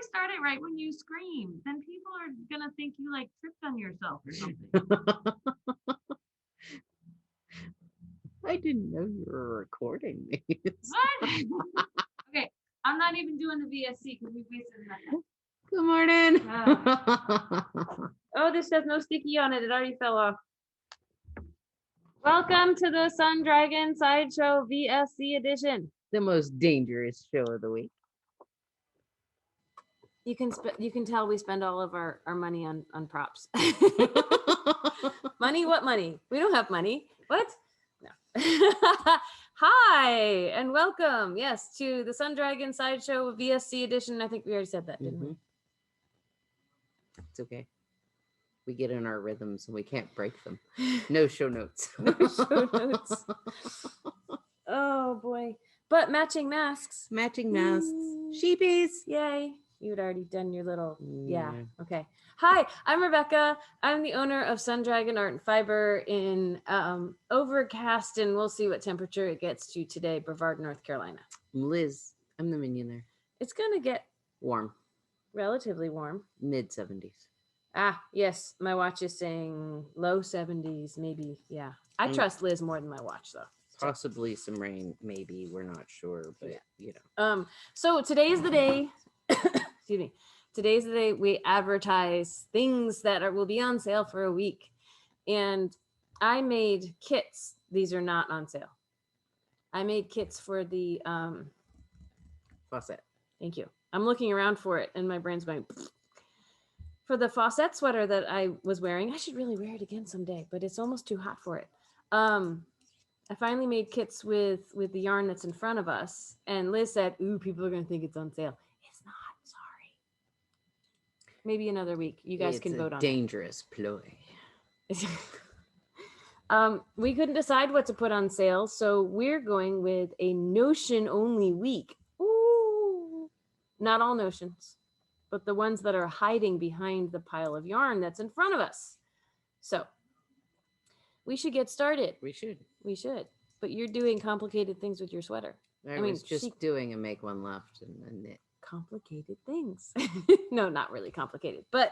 always start it right when you scream. Then people are gonna think you like tripped on yourself or something. I didn't know you were recording these. What? Okay, I'm not even doing the VSC because we wasted enough time. Good morning. Oh, this has no sticky on it. It already fell off. Welcome to the Sun Dragon Sideshow VSC edition. The most dangerous show of the week. You can tell we spend all of our money on props. Money? What money? We don't have money. What? No. Hi and welcome. Yes, to the Sun Dragon Sideshow VSC edition. I think we already said that, didn't we? It's okay. We get in our rhythms and we can't break them. No show notes. No show notes. Oh boy. But matching masks. Matching masks. Sheepies. Yay. You had already done your little, yeah. Okay. Hi, I'm Rebecca. I'm the owner of Sun Dragon Art and Fiber in overcast, and we'll see what temperature it gets to today, Brevard, North Carolina. I'm Liz. I'm the minion there. It's going to get warm. Relatively warm. Mid 70s. Ah, yes. My watch is saying low 70s, maybe. Yeah. I trust Liz more than my watch, though. Possibly some rain, maybe. We're not sure, but you know. So today is the day. Excuse me. Today's the day we advertise things that will be on sale for a week. And I made kits. These are not on sale. I made kits for the faucet. Thank you. I'm looking around for it and my brain's going for the faucet sweater that I was wearing. I should really wear it again someday, but it's almost too hot for it. I finally made kits with the yarn that's in front of us. And Liz said, ooh, people are going to think it's on sale. It's not. Sorry. Maybe another week. You guys can vote on it. Dangerous ploy. We couldn't decide what to put on sale. So we're going with a notion only week. Ooh. Not all notions, but the ones that are hiding behind the pile of yarn that's in front of us. So we should get started. We should. But you're doing complicated things with your sweater. I was just doing a make one left and then knit. Complicated things. No, not really complicated. But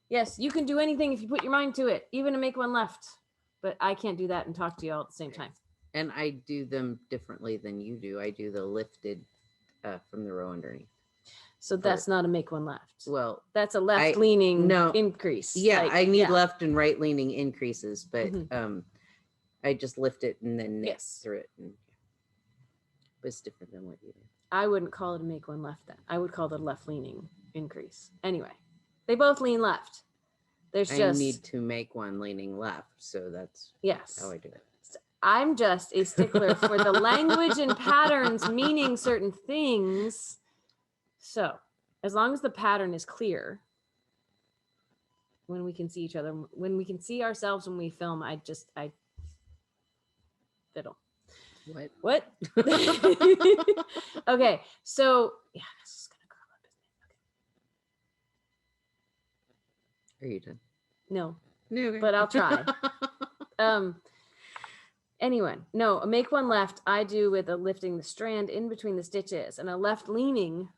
yes, you can do anything if you put your mind to it, even to make one left. But I can't do that and talk to you all at the same time. And I do them differently than you do. I do the lifted from the row underneath. So that's not a make one left. Well, that's a left leaning increase. Yeah, I need left and right leaning increases, but I just lift it and then knit through it. And, but it's different than what you do. I wouldn't call it a make one left then. I would call it a left leaning increase. Anyway, they both lean left. I need to make one leaning left, so that's how I do it. I'm just a stickler for the language and patterns meaning certain things. So, as long as the pattern is clear, when we can see each other, when we can see ourselves when we film, I fiddle. What? Okay, so yeah, this is gonna curl up, isn't it? Okay. Are you done? No. Okay. But I'll try. Anyway, no, a make one left I do with a lifting the strand in between the stitches, and a left leaning,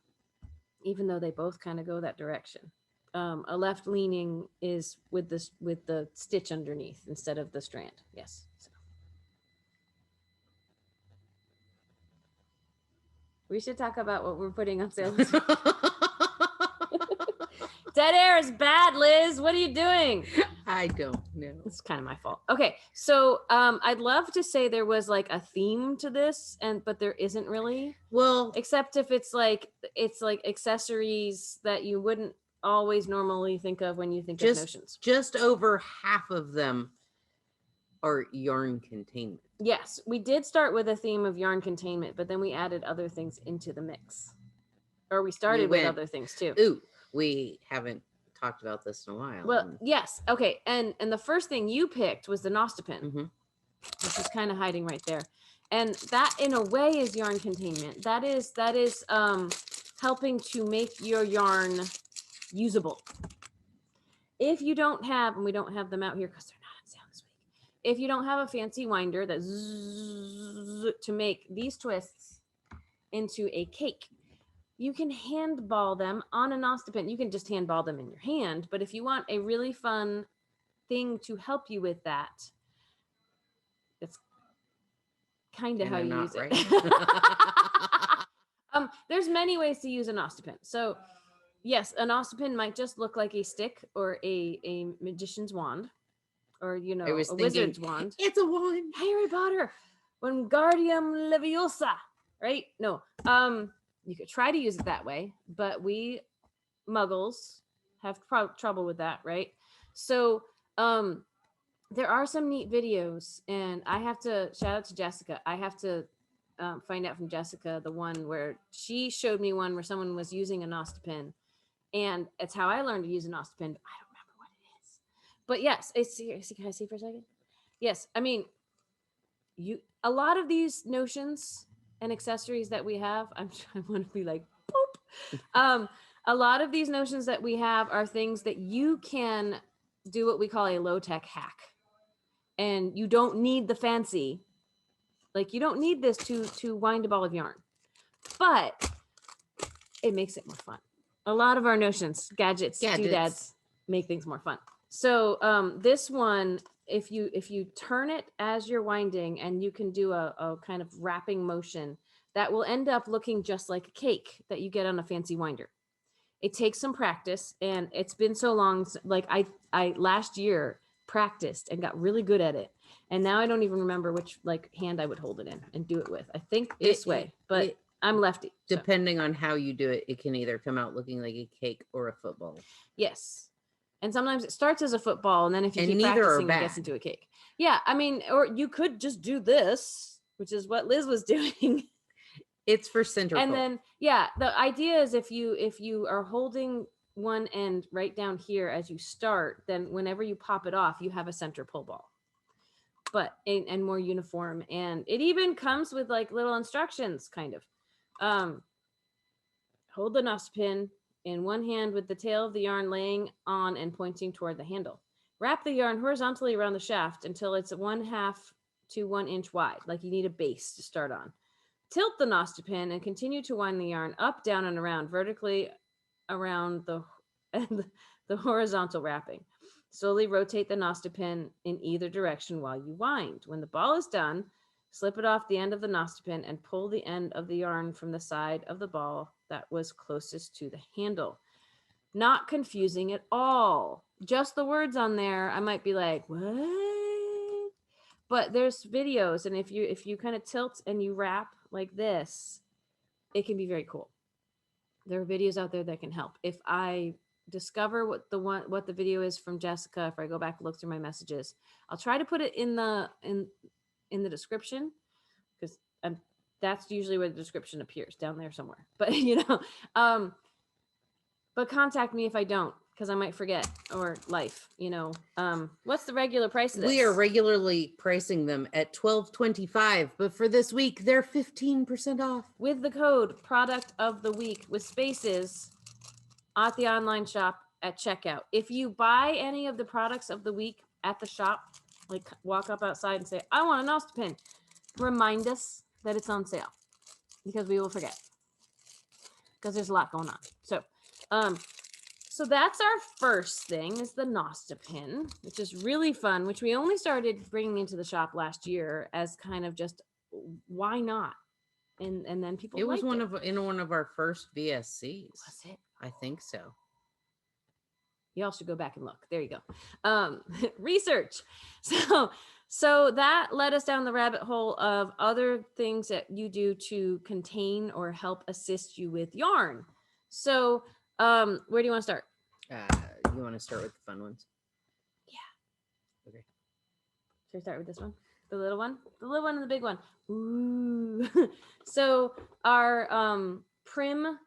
even though they both kind of go that direction. A left leaning is with the stitch underneath instead of the strand. Yes. So. We should talk about what we're putting on sale. Dead air is bad, Liz. What are you doing? I don't know. It's kind of my fault. Okay, so I'd love to say there was like a theme to this, but there isn't really. Well, except if it's like accessories that you wouldn't always normally think of when you think of notions. Just over half of them are yarn containment. Yes, we did start with a theme of yarn containment, but then we added other things into the mix. Or we started with other things too. Ooh, we haven't talked about this in a while. Well, yes. Okay. And the first thing you picked was the Nostipin, which is kind of hiding right there. And that in a way is yarn containment. That is helping to make your yarn usable. If you don't have, and we don't have them out here because they're not on sale this week. If you don't have a fancy winder that to make these twists into a cake, you can handball them on an Ostepin. You can just handball them in your hand, but if you want a really fun thing to help you with that, that's kind of how you use right? it. There's many ways to use an Ostepin. So yes, an Ostepin might just look like a stick or a magician's wand, or a wizard's wand. It's a wand. Harry Potter, Wingardium Leviosa, right? No, you could try to use it that way, but we Muggles have trouble with that, right? So, there are some neat videos, and I have to shout out to Jessica. I have to find out from Jessica the one where she showed me one where someone was using an Ostepin, and it's how I learned to use an Ostepin. But I don't remember what it is. But yes, can I see for a second? Yes, I mean, a lot of these notions and accessories that we have, I want to be like boop. A lot of these notions that we have are things that you can do what we call a low-tech hack, and you don't need the fancy. Like, you don't need this to wind a ball of yarn, but it makes it more fun. A lot of our notions, gadgets. Doodads, make things more fun. So this one, if you turn it as you're winding, and you can do a kind of wrapping motion, that will end up looking just like a cake that you get on a fancy winder. It takes some practice, and it's been so long. Like I last year practiced and got really good at it, and now I don't even remember which hand I would hold it in and do it with. I think this way, but I'm lefty. Depending on how you do it, it can either come out looking like a cake or a football. Yes. And sometimes it starts as a football, and then if you keep practicing, it gets into a cake. Yeah, I mean, or you could just do this, which is what Liz was doing. It's for center and pull. Then, yeah, the idea is if you are holding one end right down here as you start, then whenever you pop it off, you have a center pull ball. But and more uniform, and it even comes with little instructions, kind of. Hold the Ostepin in one hand with the tail of the yarn laying on and pointing toward the handle. Wrap the yarn horizontally around the shaft until it's 1/2 to 1 inch wide, like you need a base to start on. Tilt the Ostepin and continue to wind the yarn up, down, and around vertically around the horizontal wrapping. Slowly rotate the Ostepin in either direction while you wind. When the ball is done, slip it off the end of the Ostepin and pull the end of the yarn from the side of the ball that was closest to the handle. Not confusing at all. Just the words on there, I might be like, what? But there's videos, and if you kind of tilt and you wrap like this, it can be very cool. There are videos out there that can help. If I discover what the video is from Jessica, if I go back and look through my messages, I'll try to put it in the description, because that's usually where the description appears, down there somewhere. But but contact me if I don't, because I might forget, or life. What's the regular price of this? We are regularly pricing them at $12.25, but for this week they're 15% off with the code product of the week with spaces at the online shop at checkout. If you buy any of the products of the week at the shop, walk up outside and say, I want an Ostepin, remind us that it's on sale, because we will forget, because there's a lot going on. So that's our first thing, is the Ostepin, which is really fun, which we only started bringing into the shop last year as kind of just, why not? And then people, it was one of our first VSCs. Was it? I think so. Y'all should go back and look. There you go. Research. So that led us down the rabbit hole of other things that you do to contain or help assist you with yarn. So where do you want to start? You want to start with the fun ones? Yeah. Okay. Should we start with this one? The little one? The little one and the big one. Ooh. So our Prim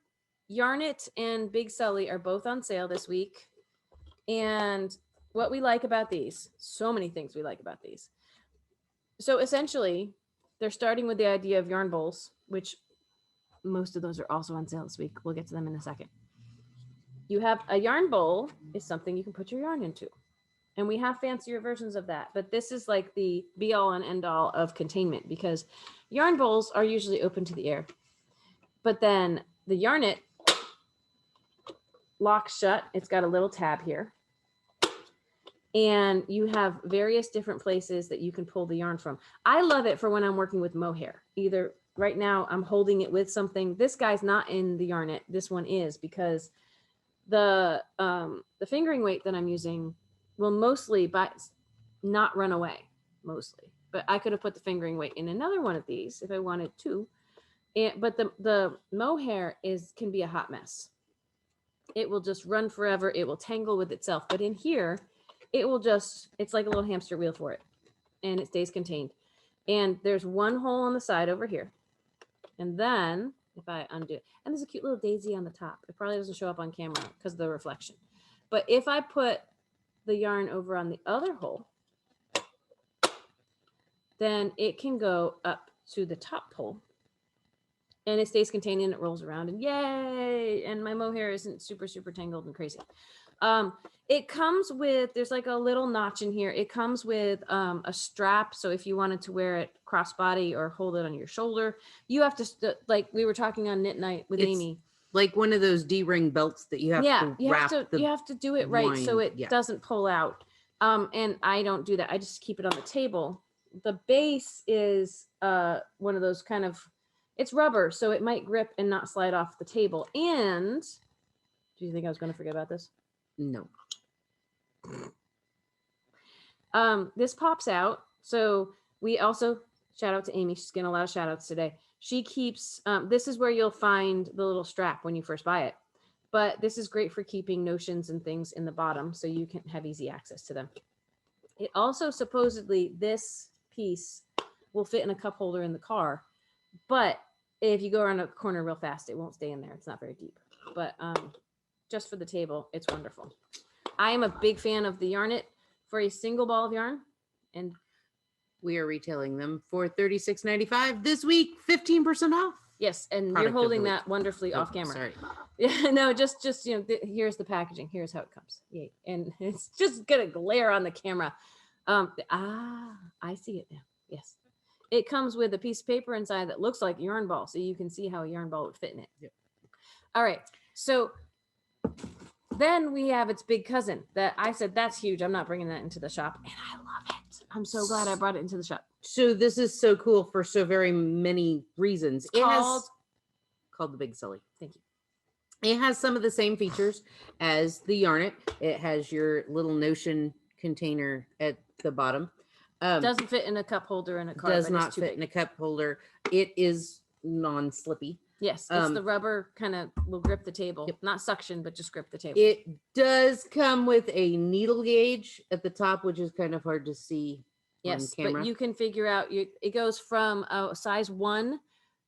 Yarnet and Big Sully are both on sale this week. And what we like about these, so many things we like about these. So essentially, they're starting with the idea of yarn bowls, which most of those are also on sale this week. We'll get to them in a second. You have a yarn bowl is something you can put your yarn into. And we have fancier versions of that. But this is like the be all and end all of containment, because yarn bowls are usually open to the air. But then the Yarnet locks shut. It's got a little tab here. And you have various different places that you can pull the yarn from. I love it for when I'm working with mohair. Either right now I'm holding it with something. This guy's not in the Yarnet. This one is, because the fingering weight that I'm using will mostly not run away, mostly. But I could have put the fingering weight in another one of these if I wanted to. But the mohair can be a hot mess. It will just run forever. It will tangle with itself. But in here, it will just, it's like a little hamster wheel for it. And it stays contained. And there's one hole on the side over here. And then if I undo it, and there's a cute little daisy on the top. It probably doesn't show up on camera because of the reflection. But if I put the yarn over on the other hole, then it can go up to the top hole. And it stays contained and it rolls around, and yay! And my mohair isn't super, super tangled and crazy. It comes with, there's like a little notch in here. It comes with a strap. So if you wanted to wear it crossbody or hold it on your shoulder, you have to, like we were talking on Knit Night with Amy. Like one of those D-ring belts that you have to wrap. You have to do it right so it doesn't pull out. And I don't do that. I just keep it on the table. The base is one of those kind of, it's rubber, so it might grip and not slide off the table. And do you think I was going to forget about this? No. This pops out. So we also, shout out to Amy. She's getting a lot of shout outs today. She keeps, this is where you'll find the little strap when you first buy it. But this is great for keeping notions and things in the bottom so you can have easy access to them. It also, supposedly, this piece will fit in a cup holder in the car. But if you go around a corner real fast, it won't stay in there. It's not very deep. But just for the table, it's wonderful. I am a big fan of the Yarnet for a single ball of yarn. And we are retailing them for $36.95 this week, 15% off. Yes, and you're holding that wonderfully off camera. Sorry. Yeah, no, just here's the packaging. Here's how it comes. Yay. And it's just gonna glare on the camera. I see it now. Yes. It comes with a piece of paper inside that looks like a yarn ball, so you can see how a yarn ball would fit in it. Yep. All right. So then we have its big cousin that I said, that's huge. I'm not bringing that into the shop. And I love it. I'm so glad I brought it into the shop. So this is so cool for so very many reasons. It's called the Big Silly. Thank you. It has some of the same features as the Yarnet. It has your little notion container at the bottom. Doesn't fit in a cup holder in a car. Does not fit in a cup holder. It is non-slippy. Yes, it's the rubber kind of will grip the table. Yep. Not suction, but just grip the table. It does come with a needle gauge at the top, which is kind of hard to see on camera. But you can figure out, it goes from a size 1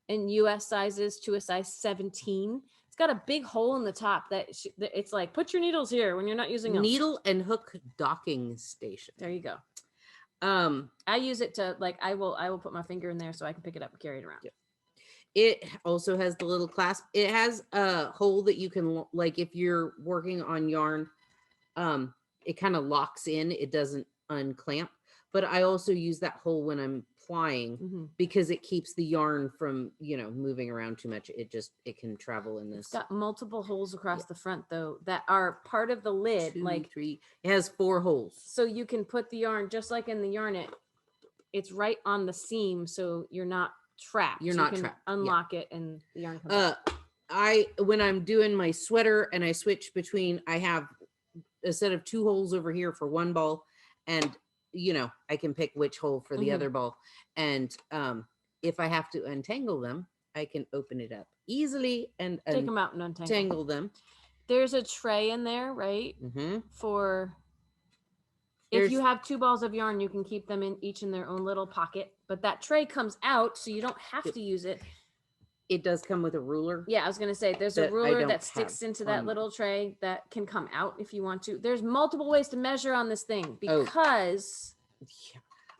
in US sizes to a size 17. It's got a big hole in the top that it's like, put your needles here when you're not using them. Needle and hook docking station. There you go. I use it to, like, I will put my finger in there so I can pick it up and carry it around. Yep. It also has the little clasp. It has a hole that you can, like, if you're working on yarn, it kind of locks in. It doesn't unclamp. But I also use that hole when I'm plying because it keeps the yarn from, moving around too much. It can travel in this. It's got multiple holes across the front, though, that are part of the lid. 2, 3. It has 4 holes. So you can put the yarn, just like in the Yarnet, it's right on the seam, so you're not trapped. You're not trapped. Unlock it and the yarn comes out. When I'm doing my sweater and I switch between, I have a set of 2 holes over here for one ball, and I can pick which hole for the other ball. And if I have to untangle them, I can open it up easily and take them out and untangle them. There's a tray in there, right? For if you have 2 balls of yarn, you can keep them each in their own little pocket. But that tray comes out, so you don't have to use it. It does come with a ruler. Yeah, I was going to say, there's a ruler that sticks into that little tray that can come out if you want to. There's multiple ways to measure on this thing because...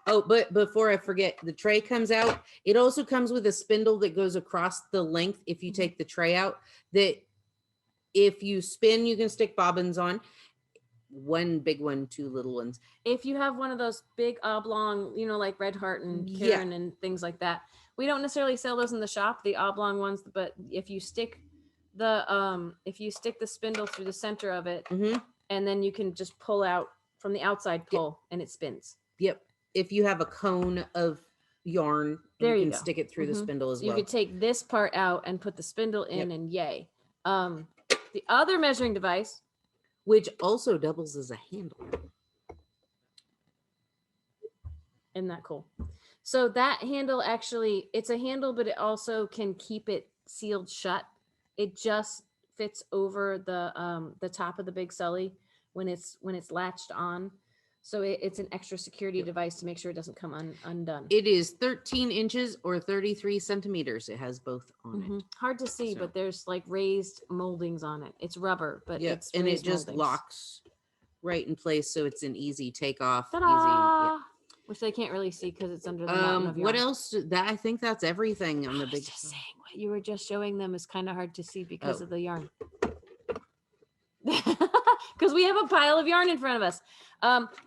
but before I forget, the tray comes out. It also comes with a spindle that goes across the length if you take the tray out. That if you spin, you can stick bobbins on. 1 big one, 2 little ones. If you have one of those big oblong, like Red Heart and Karen and things like that, we don't necessarily sell those in the shop, the oblong ones, but if you stick if you stick the spindle through the center of it, Mm-hmm. and then you can just pull out from the outside, pull, and it spins. Yep. If you have a cone of yarn, There you you can go. stick it through the spindle as So you well. could take this part out and put the spindle in, Yep. and yay. The other measuring device, which also doubles as a handle. isn't that cool? So that handle actually, it's a handle, but it also can keep it sealed shut. It just fits over the top of the Big Sully when it's latched on. So it's an extra security device to make sure it doesn't come undone. It is 13 inches or 33 centimeters. It has both on it. Hard to see, So- but there's like raised moldings on it. It's rubber, but Yep. it's And it raised just moldings. locks right in place, so it's an easy takeoff. Ta-da! Easy. Yeah. Which they can't really see because it's under the mountain of yarn. What else? That I think that's everything on the big. Just saying, what you were just showing them is kind of hard to see because of the yarn. Because we have a pile of yarn in front of us.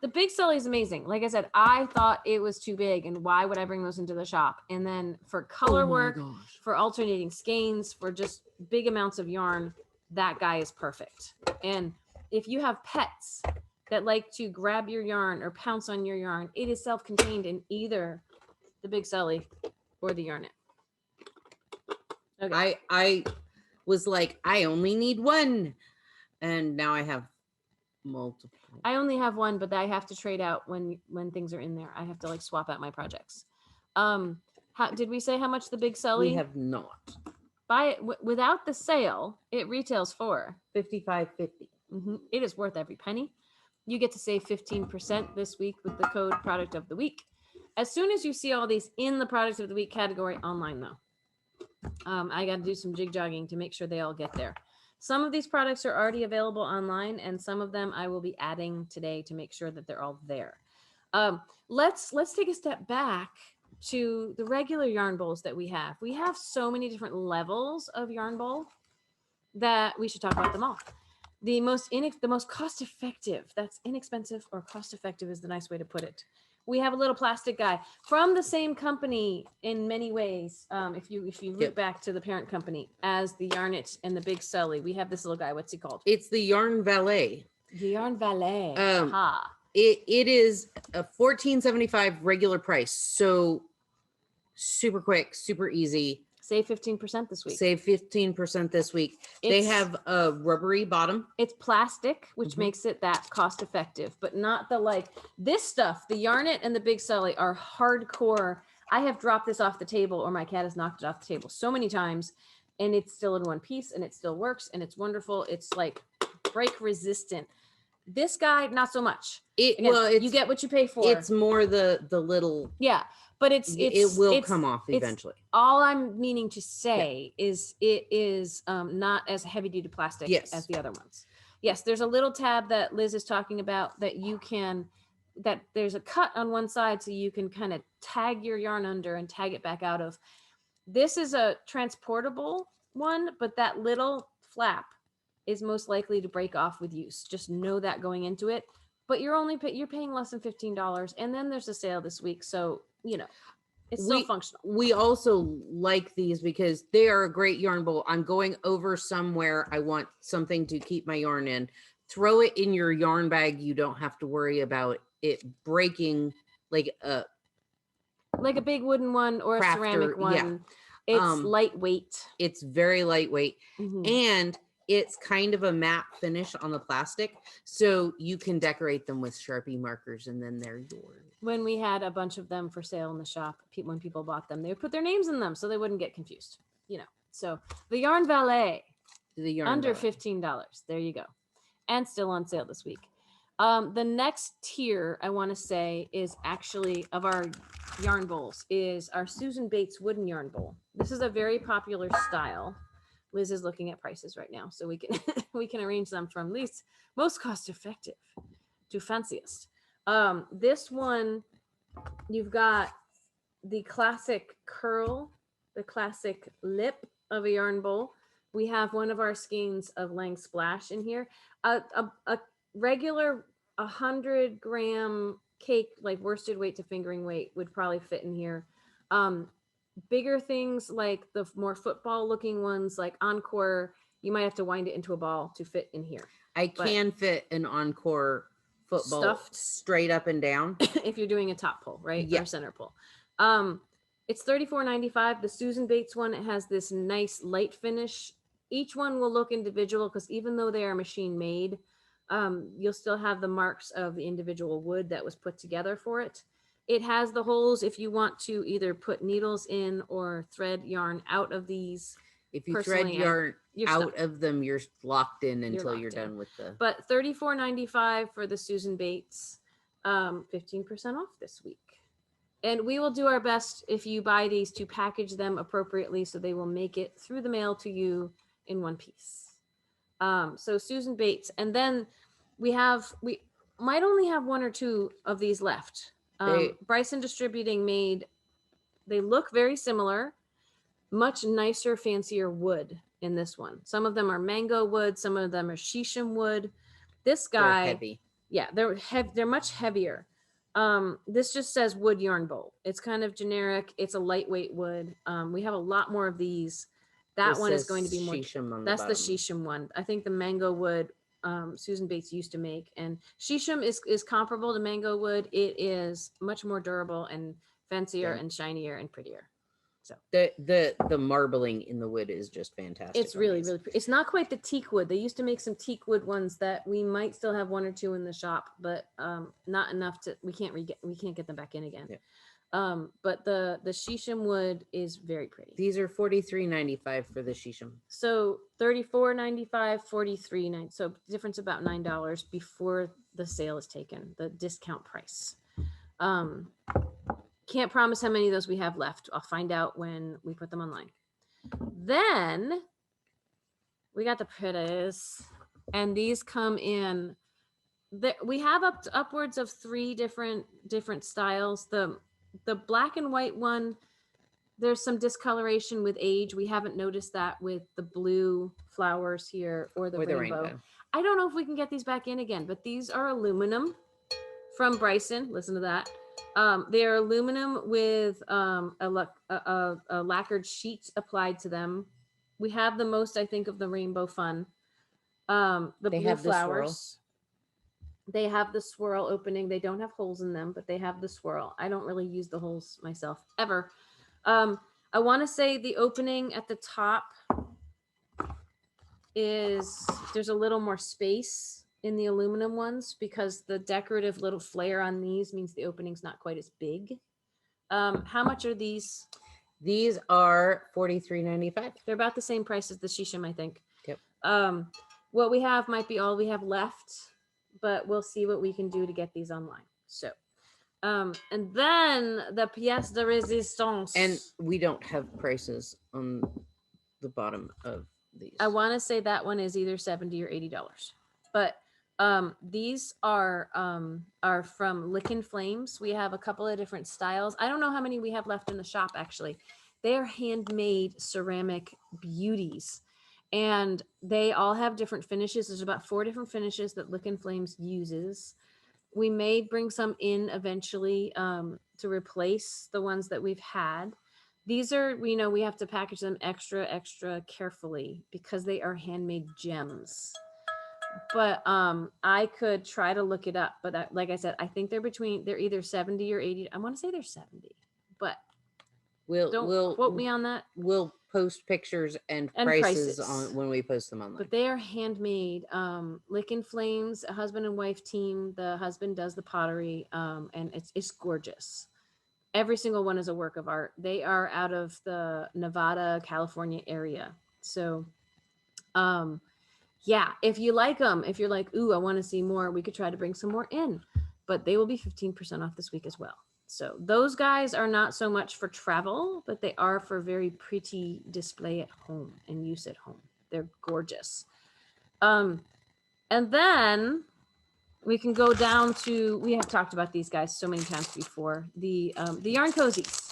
The Big Sully is amazing. Like I said, I thought it was too big, and why would I bring those into the shop? And then for color work, for alternating skeins, for just big amounts of yarn, that guy is perfect. And if you have pets that like to grab your yarn or pounce on your yarn, it is self-contained in either the Big Sully or the Yarnet. Okay. I was like, I only need one, and now I have multiple. I only have one, but I have to trade out when things are in there. I have to like swap out my projects. How did we say how much the Big Sully? We have not. Buy it without the sale. It retails for $55.50. It is worth every penny. You get to save 15% this week with the code Product of the Week. As soon as you see all these in the Product of the Week category online, though, I got to do some jig jogging to make sure they all get there. Some of these products are already available online, and some of them I will be adding today to make sure that they're all there. Let's take a step back to the regular yarn bowls that we have. We have so many different levels of yarn bowl that we should talk about them all. The most cost effective, that's inexpensive or cost effective is the nice way to put it. We have a little plastic guy from the same company in many ways. If you look back to the parent company as the Yarnet and the Big Sully, we have this little guy. What's he called? It's the Yarn Valet. The Yarn Valet. It is a $14.75 regular price. So super quick, super easy. Save 15% this week. Save 15% this week. They have a rubbery bottom. It's plastic, which makes it that cost effective, but not the like this stuff. The Yarnet and the Big Sully are hardcore. I have dropped this off the table, or my cat has knocked it off the table so many times, and it's still in one piece, and it still works, and it's wonderful. It's like break resistant. This guy, not so much. Again, you get what you pay for. It's more the little. Yeah. But it will come off eventually. All I'm meaning to say is it is not as heavy duty plastic as the other ones. Yes, there's a little tab that Liz is talking about that that there's a cut on one side so you can kind of tag your yarn under and tag it back out of. This is a transportable one, but that little flap is most likely to break off with use. Just know that going into it. But you're paying less than $15, and then there's a sale this week, so it's still functional. We also like these because they are a great yarn bowl. I'm going over somewhere. I want something to keep my yarn in. Throw it in your yarn bag. You don't have to worry about it breaking like a big wooden one or a ceramic one. Yeah. It's lightweight. It's very lightweight. And it's kind of a matte finish on the plastic, so you can decorate them with Sharpie markers, and then they're yours. When we had a bunch of them for sale in the shop, when people bought them, they would put their names in them so they wouldn't get confused. So the Yarn Valet, under $15. There you go, and still on sale this week. The next tier I want to say is actually of our yarn bowls is our Susan Bates wooden yarn bowl. This is a very popular style. Liz is looking at prices right now, so we can we can arrange them from least most cost effective to fanciest. This one, you've got the classic curl, the classic lip of a yarn bowl. We have one of our skeins of Lang Splash in here. A regular 100-gram cake, like worsted weight to fingering weight, would probably fit in here. Bigger things like the more football looking ones like Encore You might have to wind it into a ball to fit in here. I But can fit an Encore football stuffed straight up and down. if you're doing a top pull, right? Yeah. Or center pull. It's $34.95. The Susan Bates one, it has this nice light finish. Each one will look individual because even though they are machine made, you'll still have the marks of the individual wood that was put together for it. It has the holes if you want to either put needles in or thread yarn out of these. If you Personally, thread yarn you're out stuck. of them, you're locked in until locked you're in. done with the. But $34.95 for the Susan Bates, 15% off this week. And we will do our best if you buy these to package them appropriately so they will make it through the mail to you in one piece. So Susan Bates, and then we might only have one or two of these left. Bryson Distributing made, they look very similar, much nicer, fancier wood in this one. Some of them are mango wood, some of them are shisham wood. This guy, they're heavy. Yeah, they're much heavier. This just says wood yarn bowl. It's kind of generic. It's a lightweight wood. We have a lot more of these. That This one is says going to be more. shisham on That's the the bottom. shisham one. I think the mango wood Susan Bates used to make, and shisham is comparable to mango wood. It is much more durable and fancier and shinier and prettier. So the marbling in the wood is just fantastic. it's really pretty. It's not quite the teak wood. They used to make some teak wood ones that we might still have one or two in the shop, but not enough to we can't get them back in again. Yeah. But the shisham wood is very pretty. These are $43.95 for the shisham. So $34.95, $43.95. So difference about $9 before the sale is taken, the discount price. Can't promise how many of those we have left. I'll find out when we put them online. Then we got the pretties, and these come in. We have upwards of 3 different styles. The black and white one, there's some discoloration with age. We haven't noticed that with the blue flowers here or the rainbow. I don't know if we can get these back in again, but these are aluminum from Bryson. Listen to that. They are aluminum with a lacquered sheet applied to them. We have the most, I think, of the rainbow fun. The blue flowers. They have the swirl opening. They don't have holes in them, but they have the swirl. I don't really use the holes myself ever. I want to say the opening at the top there's a little more space in the aluminum ones because the decorative little flare on these means the opening's not quite as big. How much are these? These are $43.95. They're about the same price as the shisham, I think. Yep. What we have might be all we have left, but we'll see what we can do to get these online. So, and then the pièce de résistance. And we don't have prices on the bottom of these. I want to say that one is either $70 or $80, but these are from Lickin' Flames. We have a couple of different styles. I don't know how many we have left in the shop, actually. They are handmade ceramic beauties, and they all have different finishes. There's about 4 different finishes that Lickin' Flames uses. We may bring some in eventually to replace the ones that we've had. These are, we have to package them extra carefully because they are handmade gems. But I could try to look it up. But like I said, I think they're either 70 or 80. I want to say they're 70, but don't quote me on that. We'll post pictures and prices on when we post them online. But they are handmade. Lickin' Flames, a husband and wife team. The husband does the pottery, and it's gorgeous. Every single one is a work of art. They are out of the Nevada, California area. So, yeah, if you like them, if you're like, ooh, I want to see more, we could try to bring some more in. But they will be 15% off this week as well. So those guys are not so much for travel, but they are for very pretty display at home and use at home. They're gorgeous. And then we can go down to, we have talked about these guys so many times before, the yarn cozies.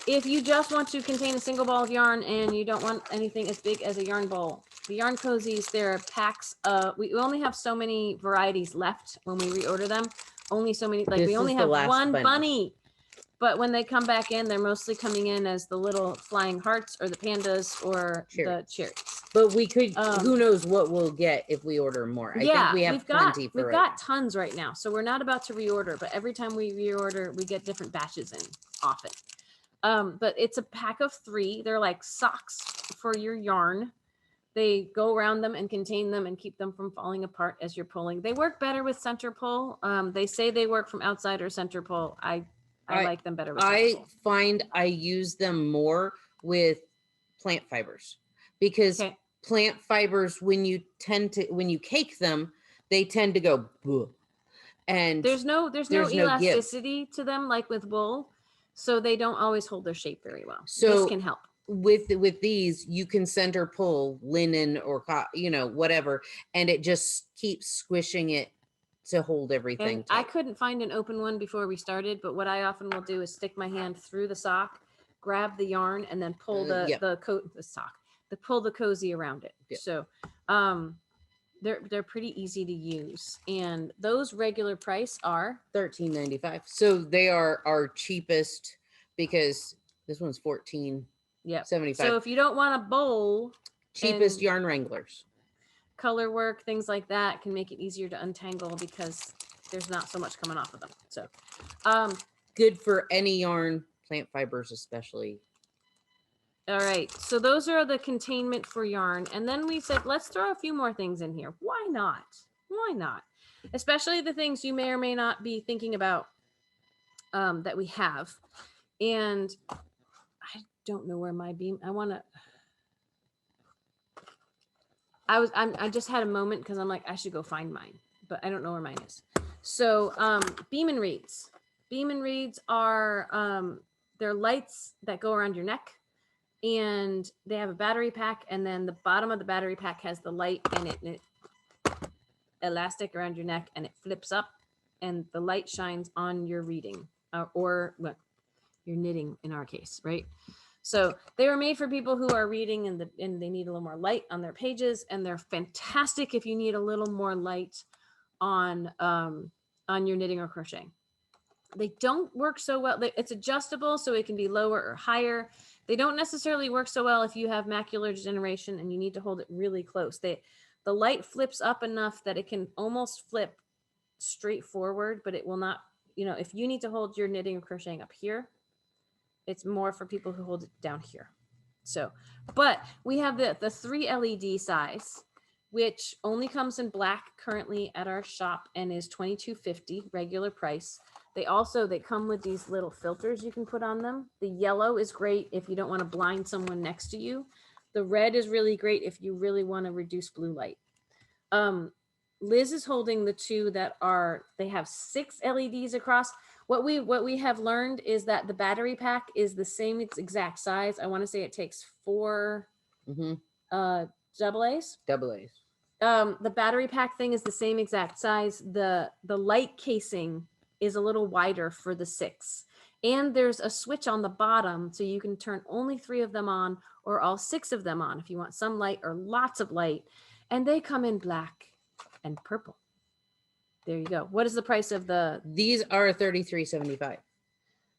If you just want to contain a single ball of yarn and you don't want anything as big as a yarn bowl, the yarn cozies, they're packs. We only have so many varieties left when we reorder them. Only so many, we only have one bunny. But when they come back in, they're mostly coming in as the little flying hearts or the pandas or the cherries. But we could, who Um, knows what we'll get if we order more. I think yeah, we have plenty for we've right got now. tons right now, so we're not about to reorder. But every time we reorder, we get different batches in often. But it's a pack of 3. They're like socks for your yarn. They go around them and contain them and keep them from falling apart as you're pulling. They work better with center pull. They say they work from outside or center pull. I like them better with center I pull. find I use them more with plant fibers because Okay. plant fibers, when you cake them, they tend to go "Bleh," and There's no no give. elasticity to them like with wool, so they don't always hold their shape very well. This So can help. with these, you can center pull linen or whatever, and it just keeps squishing it to hold everything And I tight. couldn't find an open one before we started, but what I often will do is stick my hand through the sock, grab the yarn, and then pull Yep. pull the cozy around it. Yep. So they're pretty easy to use. And those regular price are $13.95. So they are our cheapest because this one's $14.75. yeah. So if you don't want a bowl, Cheapest and yarn wranglers. color work, things like that can make it easier to untangle because there's not so much coming off of them. So good for any yarn, plant fibers especially. all right, so those are the containment for yarn. And then we said, let's throw a few more things in here. Why not? Why not? Especially the things you may or may not be thinking about that we have. And I don't know where my beam, I just had a moment because I'm like, I should go find mine, but I don't know where mine is. So beam and reeds. Beam and reeds are, they're lights that go around your neck. And they have a battery pack, and then the bottom of the battery pack has the light in it, and it elastic around your neck, and it flips up, and the light shines on your reading or what you're knitting in our case, right? So they were made for people who are reading and they need a little more light on their pages, and they're fantastic if you need a little more light on your knitting or crocheting. They don't work so well. It's adjustable, so it can be lower or higher. They don't necessarily work so well if you have macular degeneration and you need to hold it really close. The light flips up enough that it can almost flip straight forward, but it will not, if you need to hold your knitting or crocheting up here, it's more for people who hold it down here. So, but we have the 3 LED size, which only comes in black currently at our shop and is $22.50 regular price. They come with these little filters you can put on them. The yellow is great if you don't want to blind someone next to you. The red is really great if you really want to reduce blue light. Liz is holding the 2 that they have 6 LEDs across. What we have learned is that the battery pack is the same exact size. I want to say it takes 4 double A's. Double A's. The battery pack thing is the same exact size. The light casing is a little wider for the 6. And there's a switch on the bottom, so you can turn only 3 of them on or all 6 of them on if you want some light or lots of light. And they come in black and purple. There you go. What is the price of These are $33.75,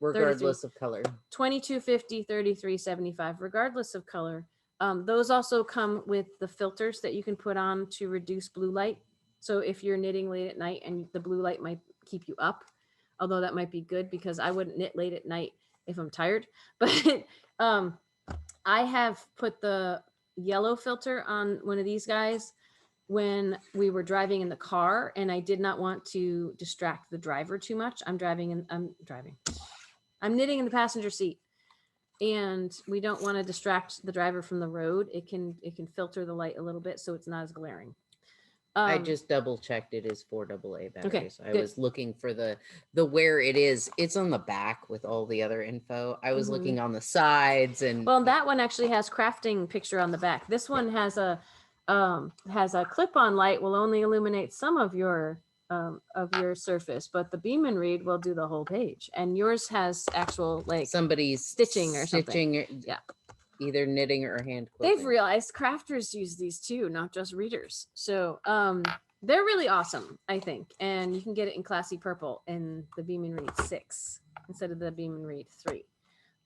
regardless of color. $22.50, $33.75, regardless of color. Those also come with the filters that you can put on to reduce blue light. So if you're knitting late at night and the blue light might keep you up, although that might be good because I wouldn't knit late at night if I'm tired. But I have put the yellow filter on one of these guys when we were driving in the car, and I did not want to distract the driver too much. I'm knitting in the passenger seat, and we don't want to distract the driver from the road. It can filter the light a little bit so it's not as glaring. I just double checked. It is 4 AA batteries. Okay, I was looking for the where it is. It's on the back with all the other info. I was looking on the sides, and well, that one actually has crafting picture on the back. This one has a clip-on light, will only illuminate some of your surface, but the beam and read will do the whole page. And yours has actual like somebody's stitching or something. Yeah. Either knitting or hand quilting. They've realized crafters use these too, not just readers. So they're really awesome, I think. And you can get it in classy purple in the Beam and Read 6 instead of the Beam and Read 3.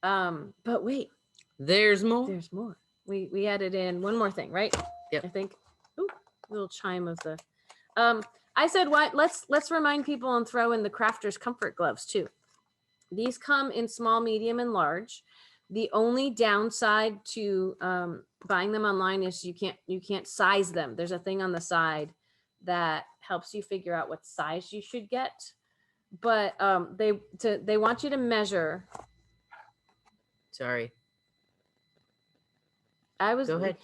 But wait, there's more. There's more. We added in one more thing, right? Yep. I think. Ooh, little chime of the. I said, why? Let's remind people and throw in the Crafters Comfort Gloves too. These come in small, medium, and large. The only downside to buying them online is you can't size them. There's a thing on the side that helps you figure out what size you should get. But they want you to measure. Sorry. I was. Go ahead.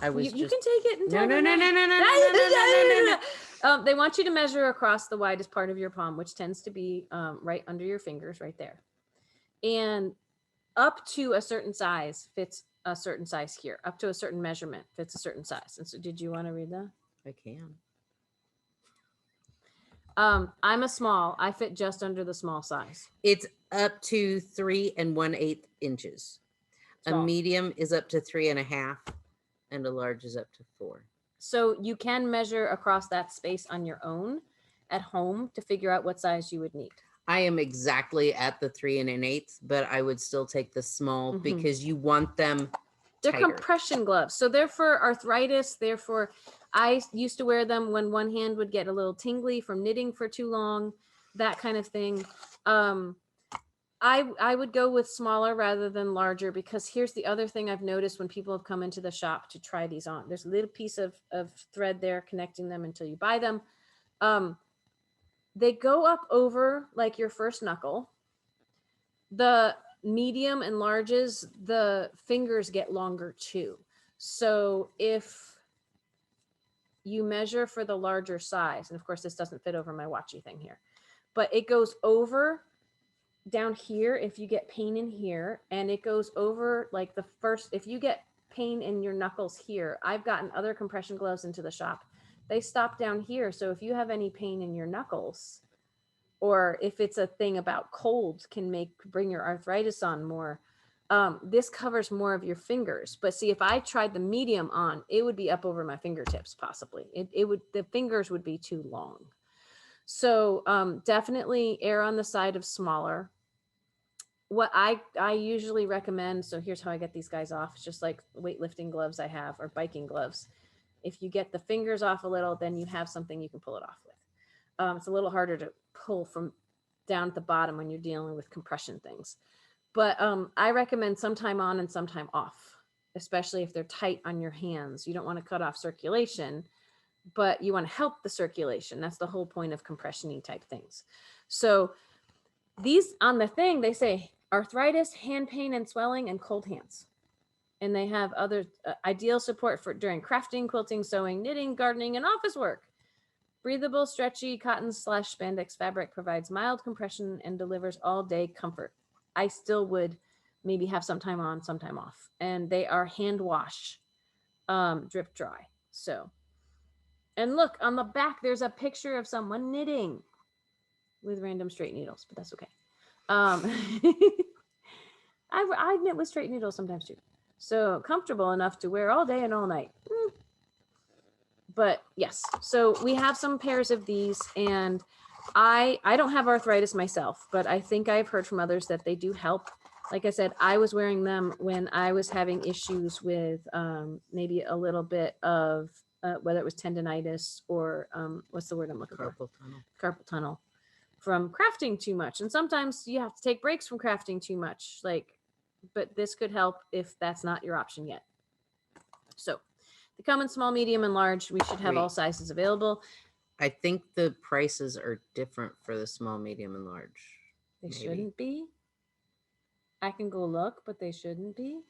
I was You just. can take it and No. They want you to measure across the widest part of your palm, which tends to be right under your fingers, right there, and up to a certain size fits a certain size here. Up to a certain measurement fits a certain size. And so, did you want to read that? I can. I'm a small. I fit just under the small size. It's up to 3 1/8 inches. Small. A medium is up to 3.5, and a large is up to 4. So you can measure across that space on your own at home to figure out what size you would need. I am exactly at the 3 1/8, but I would still take the small because you want them. They're tighter. compression gloves. So they're for arthritis. Therefore, I used to wear them when one hand would get a little tingly from knitting for too long, that kind of thing. I would go with smaller rather than larger, because here's the other thing I've noticed when people have come into the shop to try these on. There's a little piece of thread there connecting them until you buy them. They go up over like your first knuckle. The medium and larges, the fingers get longer too. So if you measure for the larger size, and of course this doesn't fit over my watchy thing here, but it goes over down here if you get pain in here, and it goes over like the first, if you get pain in your knuckles here. I've gotten other compression gloves into the shop. They stop down here. So if you have any pain in your knuckles, or if it's a thing about cold can bring your arthritis on more, this covers more of your fingers. But see, if I tried the medium on, it would be up over my fingertips possibly. The fingers would be too long. So definitely err on the side of smaller. What I usually recommend, so here's how I get these guys off, it's just like weightlifting gloves I have, or biking gloves. If you get the fingers off a little, then you have something you can pull it off with. It's a little harder to pull from down at the bottom when you're dealing with compression things. But I recommend sometime on and sometime off, especially if they're tight on your hands. You don't want to cut off circulation, but you want to help the circulation. That's the whole point of compression-y type things. So these on the thing, they say arthritis, hand pain and swelling, and cold hands. And they have other ideal support for during crafting, quilting, sewing, knitting, gardening, and office work. Breathable, stretchy cotton/spandex fabric provides mild compression and delivers all-day comfort. I still would maybe have some time on, some time off. And they are hand wash, drip dry. So, and look on the back, there's a picture of someone knitting with random straight needles, but that's okay. I knit with straight needles sometimes too. So comfortable enough to wear all day and all night. But yes, so we have some pairs of these, and I don't have arthritis myself, but I think I've heard from others that they do help. Like I said, I was wearing them when I was having issues with maybe a little bit of whether it was tendonitis or what's the word I'm looking for? Carpal tunnel from crafting too much. And sometimes you have to take breaks from crafting too much. But this could help if that's not your option yet. So they come in small, medium, and large. We should have all sizes available. I think the prices are different for the small, medium, and large. They shouldn't be. I can go look, but they shouldn't be.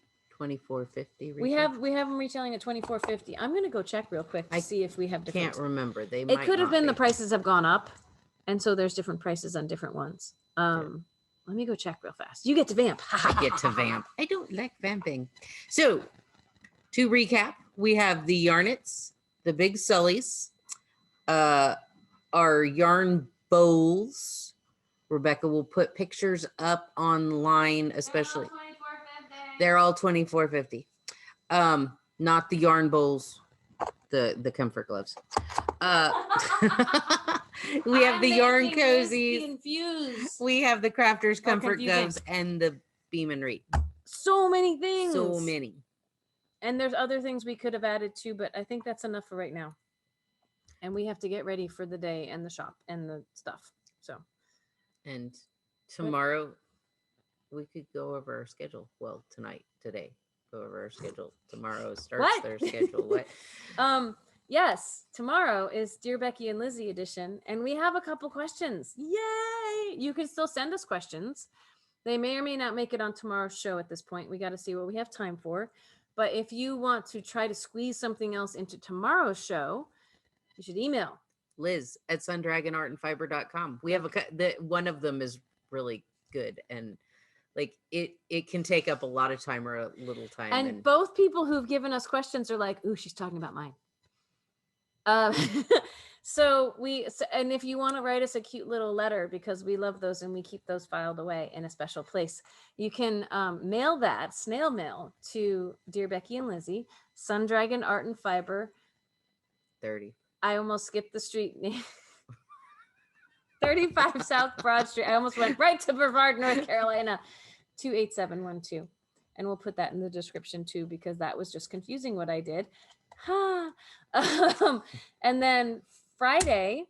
$24.50. We have them retailing at $24.50. I'm gonna go check real quick to see if we have different. Can't remember. It could have been the prices have gone up, and so there's different prices on different ones. Let me go check real fast. You get to vamp. I get to vamp. I don't like vamping. So, to recap, we have the Yarnets, the Big Sullies, our yarn bowls. Rebecca will put pictures up online, especially. They're all $24.50. Not the yarn bowls, the comfort gloves. We have the yarn cozies. We have the Crafters comfort gloves and the Beam and Read. So many things. So many. And there's other things we could have added too, but I think that's enough for right now. And we have to get ready for the day and the shop and the stuff. So And tomorrow we could go over our schedule. Well, today, go over our schedule. Tomorrow starts what? their schedule. What? Yes, tomorrow is Dear Becky and Lizzy edition, and we have a couple questions. Yay! You can still send us questions. They may or may not make it on tomorrow's show at this point. We got to see what we have time for. But if you want to try to squeeze something else into tomorrow's show, you should email Liz at sundragonartandfiber.com. We have one of them is really good, and like it can take up a lot of time or a little time. And both people who've given us questions are like, ooh, she's talking about mine. And if you want to write us a cute little letter, because we love those and we keep those filed away in a special place, you can mail that snail mail to Dear Becky and Lizzy, Sundragon Art and Fiber, 30. I almost skipped the street name. 35 South Broad Street. I almost went right to Brevard, North Carolina, 28712. And we'll put that in the description too, because that was just confusing what I did. And then Friday,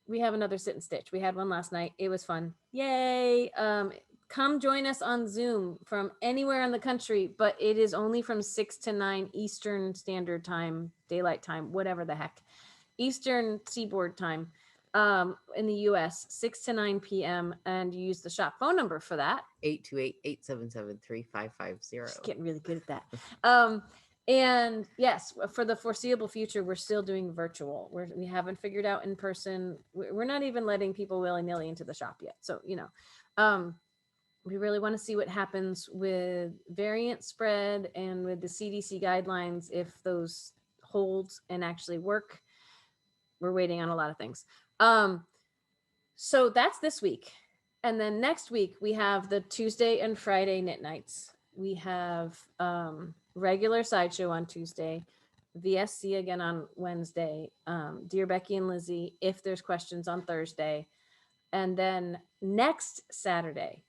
we have another sit and stitch. We had one last night. It was fun. Yay. Come join us on Zoom from anywhere in the country, but it is only from 6 to 9 Eastern Standard Time, Daylight Time, whatever the heck. Eastern Seaboard Time in the US, 6 to 9 p.m. And you use the shop phone number for that. 828-877-3550. Just getting really good at that. And yes, for the foreseeable future, we're still doing virtual. We haven't figured out in person. We're not even letting people willy-nilly into the shop yet. So, we really want to see what happens with variant spread and with the CDC guidelines, if those hold and actually work. We're waiting on a lot of things. So that's this week. And then next week, we have the Tuesday and Friday knit nights. We have regular Sideshow on Tuesday, VSC again on Wednesday, Dear Becky and Lizzy, if there's questions, on Thursday. And then next Saturday,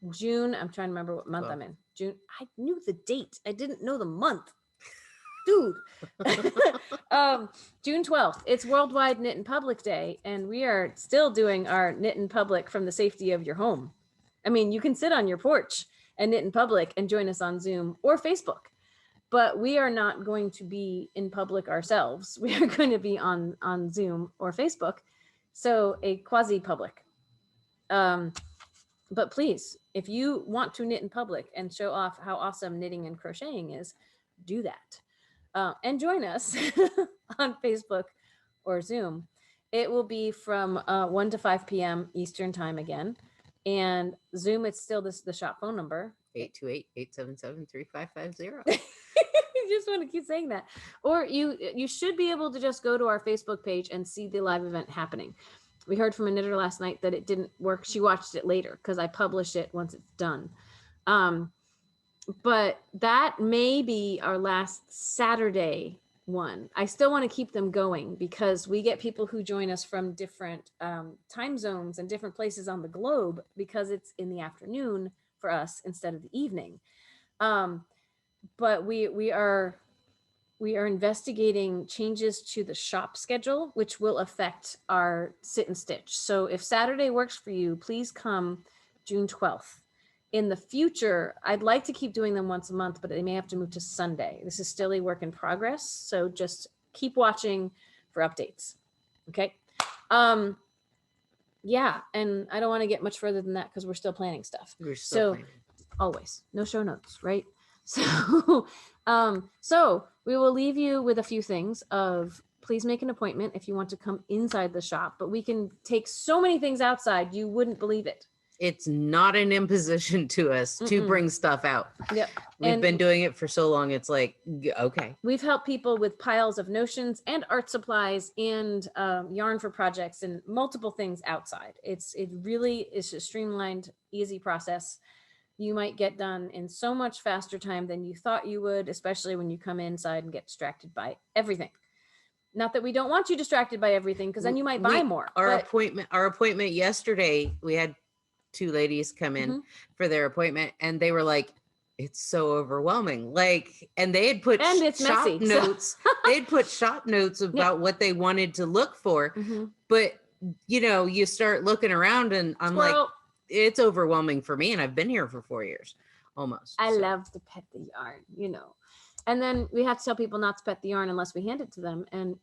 June, I'm trying to remember what month I'm in. June. I knew the date. I didn't know the month. Dude. June 12th. It's Worldwide Knit in Public Day, and we are still doing our knit in public from the safety of your home. I mean, you can sit on your porch and knit in public and join us on Zoom or Facebook, but we are not going to be in public ourselves. We are going to be on Zoom or Facebook, so a quasi-public. But please, if you want to knit in public and show off how awesome knitting and crocheting is, do that. And join us on Facebook or Zoom. It will be from 1 to 5 p.m. Eastern time again. And Zoom, it's still the shop phone number. 828-877-3550. You just want to keep saying that. Or you should be able to just go to our Facebook page and see the live event happening. We heard from a knitter last night that it didn't work. She watched it later because I publish it once it's done. But that may be our last Saturday one. I still want to keep them going because we get people who join us from different time zones and different places on the globe, because it's in the afternoon for us instead of the evening. But we are investigating changes to the shop schedule, which will affect our sit and stitch. So if Saturday works for you, please come June 12th. In the future, I'd like to keep doing them once a month, but they may have to move to Sunday. This is still a work in progress, so just keep watching for updates. Okay. Yeah, and I don't want to get much further than that because we're still planning stuff. We're still planning. Always no show notes, right? So we will leave you with a few things of, please make an appointment if you want to come inside the shop, but we can take so many things outside, you wouldn't believe it. It's not an imposition to us to bring stuff out. Yep. We've been doing it for so long. It's like, okay. We've helped people with piles of notions and art supplies and yarn for projects and multiple things outside. It really is a streamlined, easy process. You might get done in so much faster time than you thought you would, especially when you come inside and get distracted by everything. Not that we don't want you distracted by everything, because then you might buy more. Our appointment yesterday, we had 2 ladies come in for their appointment, and they were like, it's so overwhelming. Like, and they had put And it's shop messy, so- notes. They had put shop notes about what they wanted to look for. Mhm. But you start looking around, and I'm like, Squirrel. it's overwhelming for me. And I've been here for 4 years, almost. I so. love to pet the yarn, And then we have to tell people not to pet the yarn unless we hand it to them. And,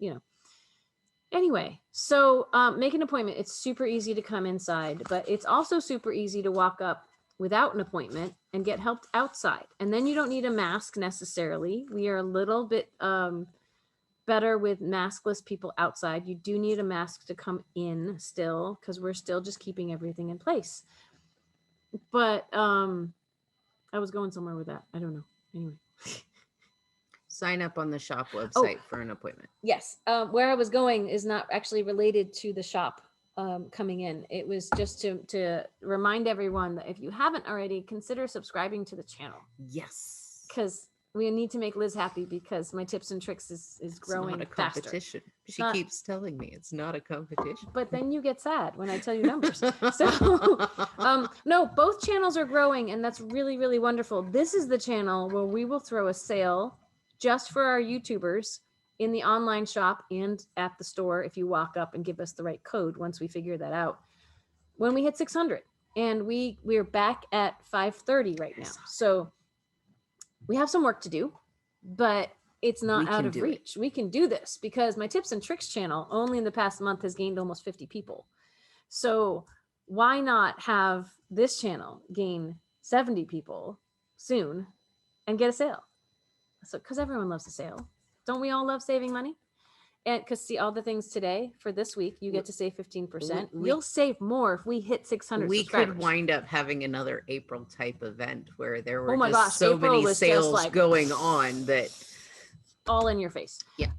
Anyway, so make an appointment. It's super easy to come inside, but it's also super easy to walk up without an appointment and get helped outside. And then you don't need a mask necessarily. We are a little bit better with maskless people outside. You do need a mask to come in still, because we're still just keeping everything in place. But I was going somewhere with that. I don't know. Anyway. Sign up on the shop website for an appointment. Yes. Where I was going is not actually related to the shop coming in. It was just to remind everyone that if you haven't already, consider subscribing to the channel. Yes. Because we need to make Liz happy, because my tips and tricks is growing it's not a faster. competition. She keeps telling me it's not a competition. But then you get sad when I tell you numbers. So no, both channels are growing, and that's really, really wonderful. This is the channel where we will throw a sale just for our YouTubers in the online shop and at the store if you walk up and give us the right code once we figure that out. When we hit 600, and we're back at 530 right now. So we have some work to do, but it's not out of reach. We can do this, because my tips and tricks channel only in the past month has gained almost 50 people. So why not have this channel gain 70 people soon and get a sale? So, because everyone loves a sale. Don't we all love saving money? And because see, all the things today for this week, you get to save 15%. You'll save more if we hit 600 we subscribers. Could wind up having another April type event where there were so April many sales going on that all in your face. Yeah.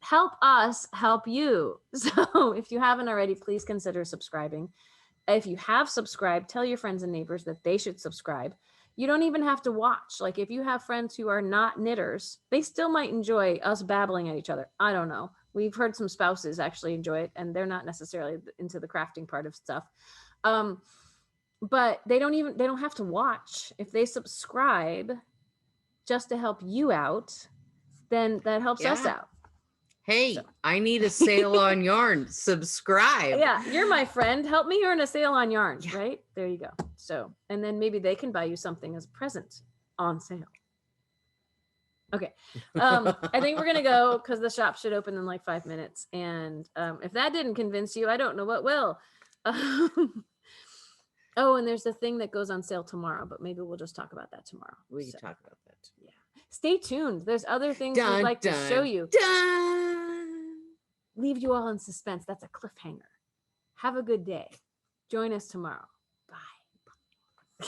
Help us help you. So if you haven't already, please consider subscribing. If you have subscribed, tell your friends and neighbors that they should subscribe. You don't even have to watch. Like, if you have friends who are not knitters, they still might enjoy us babbling at each other. I don't know. We've heard some spouses actually enjoy it, and they're not necessarily into the crafting part of stuff. But they don't have to watch. If they subscribe just to help you out, then that helps us out. Hey, I need a sale on yarn. Subscribe. Yeah, you're my friend. Help me earn a sale on yarn, right? There you go. So, and then maybe they can buy you something as a present on sale. Okay. I think we're going to go, because the shop should open in like 5 minutes. And if that didn't convince you, I don't know what will. Oh, and there's the thing that goes on sale tomorrow, but maybe we'll just talk about that tomorrow. We can talk about that. Yeah. Stay tuned. There's other things we'd like to show you. Leave you all in suspense. That's a cliffhanger. Have a good day. Join us tomorrow. Bye.